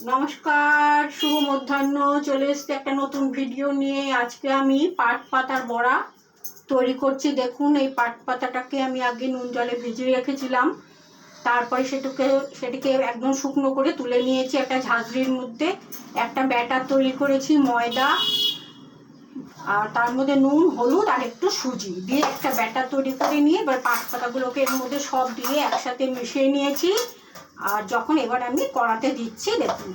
নমস্কার, শুভ মধ্যাহ্ন। চলে এসেছি একটা নতুন ভিডিও নিয়ে। আজকে আমি পাট পাতার বড়া তৈরি করছি। দেখুন, এই পাট পাতাটাকে আমি আগে নুন জলে ভিজিয়ে রেখেছিলাম। তারপরে সেটিকে একদম শুকনো করে তুলে নিয়েছি একটা ঝাঁঝরির মধ্যে। একটা ব্যাটার তৈরি করেছি, ময়দা আর তার মধ্যে নুন, হলুদ আর একটু সুজি দিয়ে একটা ব্যাটার তৈরি করে নিয়ে এবার পাট পাতাগুলোকে এর মধ্যে সব দিয়ে একসাথে মিশিয়ে নিয়েছি। আর যখন এবার আমি কড়াতে দিচ্ছি, দেখুন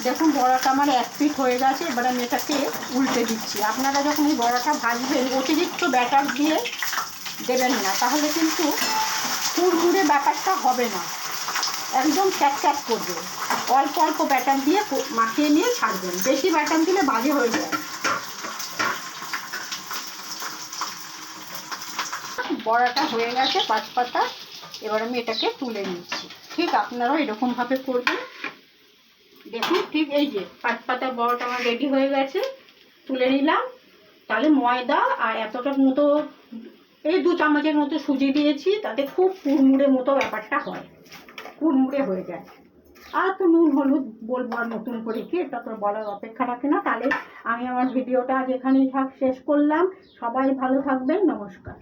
দেখুন বড়াটা আমার এক পিঠ হয়ে গেছে। এবার আমি এটাকে উল্টে দিচ্ছি। আপনারা যখন এই বড়াটা ভাজবেন অতিরিক্ত ব্যাটার দিয়ে দেবেন না, তাহলে কিন্তু কুড়মুড়ে ব্যাপারটা হবে না, একদম চ্যাক করবে। অল্প অল্প ব্যাটার দিয়ে মাখিয়ে নিয়ে ছাড়বেন, বেশি ব্যাটার দিলে বাজে হয়ে যায়। বড়াটা হয়ে গেছে পাঁচ পাতা। এবার আমি এটাকে তুলে নিচ্ছি। ঠিক আপনারাও এরকমভাবে করবেন। দেখুন, ঠিক এই যে পাঁচ পাতার বড়াটা আমার রেডি হয়ে গেছে, তুলে নিলাম। তাহলে ময়দা আর এতটা মতো, এই 2 চামচের মতো সুজি দিয়েছি, তাতে খুব কুড়মুড়ে মতো ব্যাপারটা হয়, কুড়মুড়ে হয়ে যায়। আর তো নুন হলুদ বলবো আর নতুন করে কি, এটা তো বলার অপেক্ষা রাখে না। তাহলে আমি আমার ভিডিওটা আজ এখানেই শেষ করলাম। সবাই ভালো থাকবেন, নমস্কার।